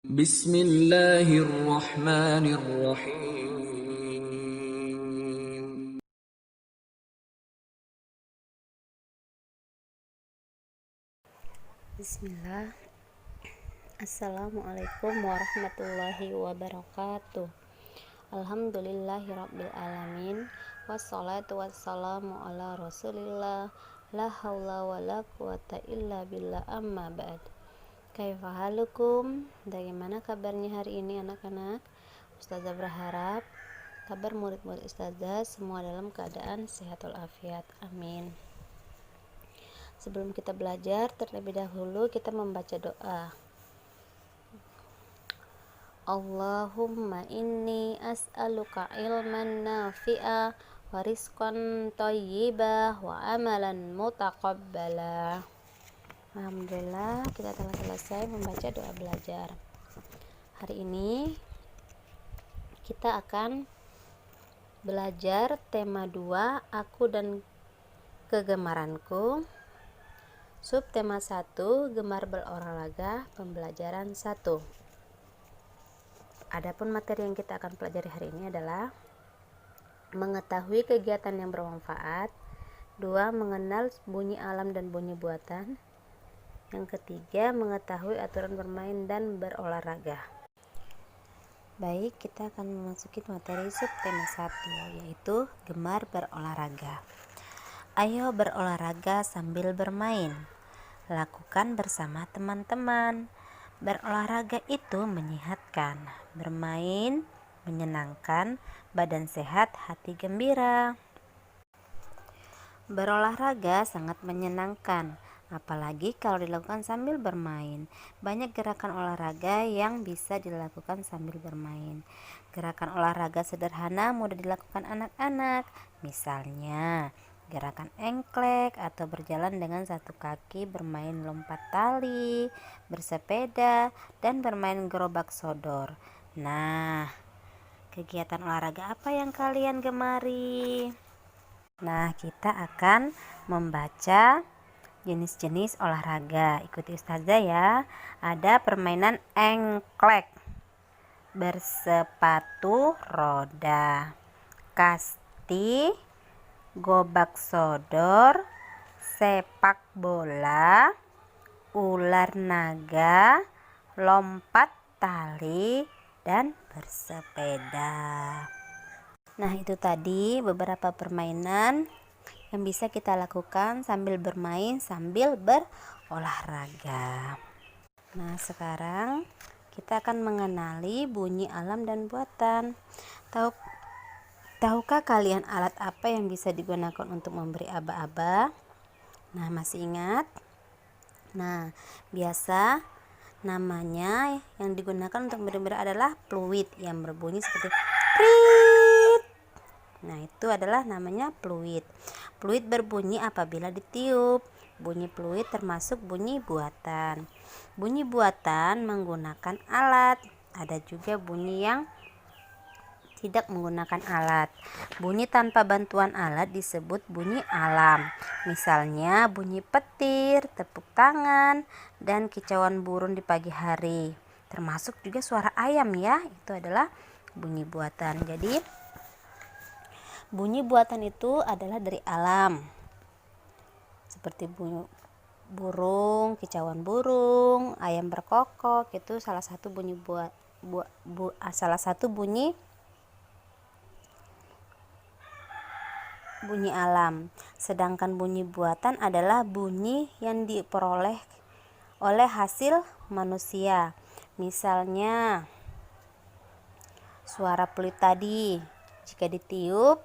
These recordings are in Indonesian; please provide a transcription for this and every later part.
Bismillahirrahmanirrahim. Bismillah. Assalamualaikum warahmatullahi wabarakatuh. Alhamdulillahirabbil alamin. Wassalatu wassalamu ala Rasulillah. La haula wala quwata illa billah, amma ba'd. Kaifa halukum? Bagaimana kabarnya hari ini anak-anak? Ustazah berharap kabar murid-murid Ustazah semua dalam keadaan sehat walafiat. Amin. Sebelum kita belajar, terlebih dahulu kita membaca doa. Allahumma inni as'aluka ilman nafi'a wa rizqan thayyibah wa amalan mutaqabbala. Alhamdulillah, kita telah selesai membaca doa belajar. Hari ini kita akan belajar tema 2, aku dan kegemaranku. Subtema 1, gemar berolahraga, pembelajaran 1. Adapun materi yang kita akan pelajari hari ini adalah mengetahui kegiatan yang bermanfaat. 2. Mengenal bunyi alam dan bunyi buatan. Yang ketiga, mengetahui aturan bermain dan berolahraga. Baik, kita akan memasuki materi subtema 1, yaitu gemar berolahraga. Ayo berolahraga sambil bermain. Lakukan bersama teman-teman. Berolahraga itu menyehatkan, bermain menyenangkan, badan sehat, hati gembira. Berolahraga sangat menyenangkan, apalagi kalau dilakukan sambil bermain. Banyak gerakan olahraga yang bisa dilakukan sambil bermain. Gerakan olahraga sederhana mudah dilakukan anak-anak, misalnya gerakan engklek atau berjalan dengan satu kaki, bermain lompat tali, bersepeda, dan bermain gerobak sodor. Nah, kegiatan olahraga apa yang kalian gemari? Nah, kita akan membaca jenis-jenis olahraga. Ikuti Ustazah ya. Ada permainan engklek, bersepatu roda, kasti, gobak sodor, sepak bola, ular naga, lompat tali, dan bersepeda. Nah, itu tadi beberapa permainan yang bisa kita lakukan sambil bermain, sambil berolahraga. Nah, sekarang kita akan mengenali bunyi alam dan buatan. Tahukah kalian alat apa yang bisa digunakan untuk memberi aba-aba? Nah, masih ingat? Nah, biasa namanya yang digunakan untuk memberi adalah fluid yang berbunyi seperti prit. Nah, itu adalah namanya fluid. Fluid berbunyi apabila ditiup. Bunyi fluid termasuk bunyi buatan. Bunyi buatan menggunakan alat. Ada juga bunyi yang tidak menggunakan alat. Bunyi tanpa bantuan alat disebut bunyi alam. Misalnya bunyi petir, tepuk tangan, dan kicauan burung di pagi hari. Termasuk juga suara ayam ya, itu adalah bunyi buatan. Jadi bunyi buatan itu adalah dari alam. Seperti bunyi burung, kicauan burung, ayam berkokok, itu salah satu bunyi bunyi alam. Sedangkan bunyi buatan adalah bunyi yang diperoleh oleh hasil manusia. Misalnya suara peluit tadi, jika ditiup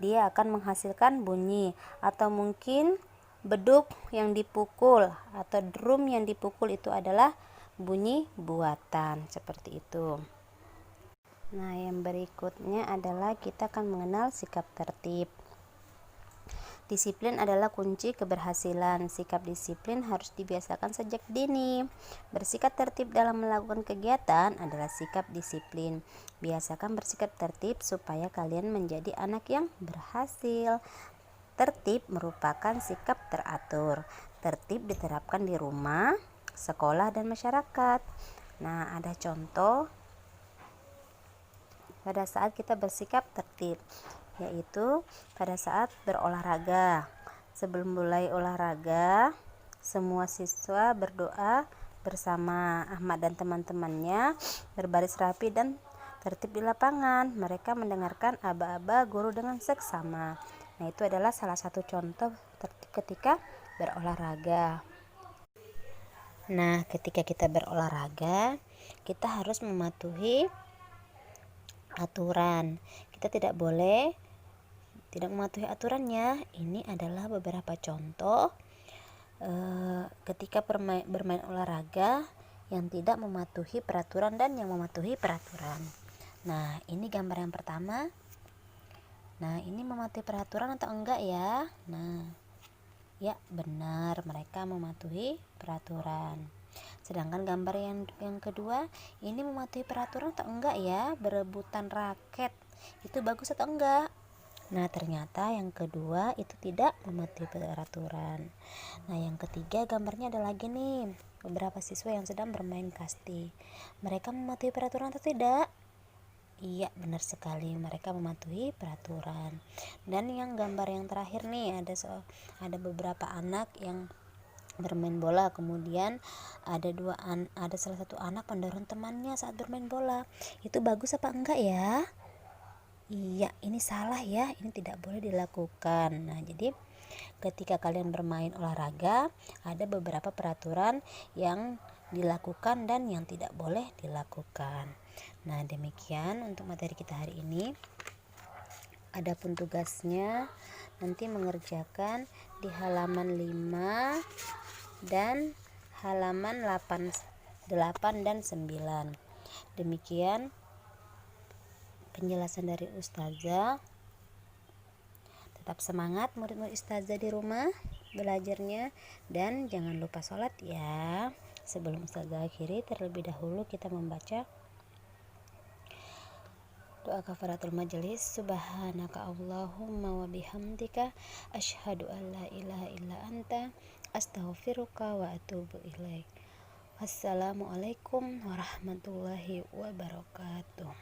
dia akan menghasilkan bunyi, atau mungkin beduk yang dipukul atau drum yang dipukul, itu adalah bunyi buatan, seperti itu. Nah, yang berikutnya adalah kita akan mengenal sikap tertib. Disiplin adalah kunci keberhasilan. Sikap disiplin harus dibiasakan sejak dini. Bersikap tertib dalam melakukan kegiatan adalah sikap disiplin. Biasakan bersikap tertib supaya kalian menjadi anak yang berhasil. Tertib merupakan sikap teratur. Tertib diterapkan di rumah, sekolah, dan masyarakat. Nah, ada contoh pada saat kita bersikap tertib, yaitu pada saat berolahraga. Sebelum mulai olahraga, semua siswa berdoa bersama. Ahmad dan teman-temannya berbaris rapi dan tertib di lapangan. Mereka mendengarkan aba-aba guru dengan seksama. Nah, itu adalah salah satu contoh tertib ketika berolahraga. Nah, ketika kita berolahraga, kita harus mematuhi aturan. Kita tidak boleh tidak mematuhi aturannya. Ini adalah beberapa contoh ketika bermain olahraga yang tidak mematuhi peraturan dan yang mematuhi peraturan. Nah, ini gambar yang pertama. Nah, ini mematuhi peraturan atau enggak ya? Nah, ya benar, mereka mematuhi peraturan. Sedangkan gambar yang kedua, ini mematuhi peraturan atau enggak ya? Berebutan raket, itu bagus atau enggak? Nah, ternyata yang kedua itu tidak mematuhi peraturan. Nah, yang ketiga gambarnya ada lagi nih, beberapa siswa yang sedang bermain kasti. Mereka mematuhi peraturan atau tidak? Iya, benar sekali, mereka mematuhi peraturan. Dan yang gambar yang terakhir nih, ada beberapa anak yang bermain bola, kemudian ada salah satu anak mendorong temannya saat bermain bola. Itu bagus apa enggak ya? Iya, ini salah ya, ini tidak boleh dilakukan. Nah, jadi ketika kalian bermain olahraga, ada beberapa peraturan yang dilakukan dan yang tidak boleh dilakukan. Nah, demikian untuk materi kita hari ini. Adapun tugasnya nanti mengerjakan di halaman 5 dan halaman 8 dan 9. Demikian penjelasan dari Ustazah. Tetap semangat murid-murid Ustazah di rumah belajarnya, dan jangan lupa sholat ya. Sebelum Ustazah akhiri, terlebih dahulu kita membaca doa kafaratul majelis. Subhanaka Allahumma wa bihamdika asyhadu an la ilaha illa anta astaghfiruka wa atubu ilaik. Wassalamualaikum warahmatullahi wabarakatuh.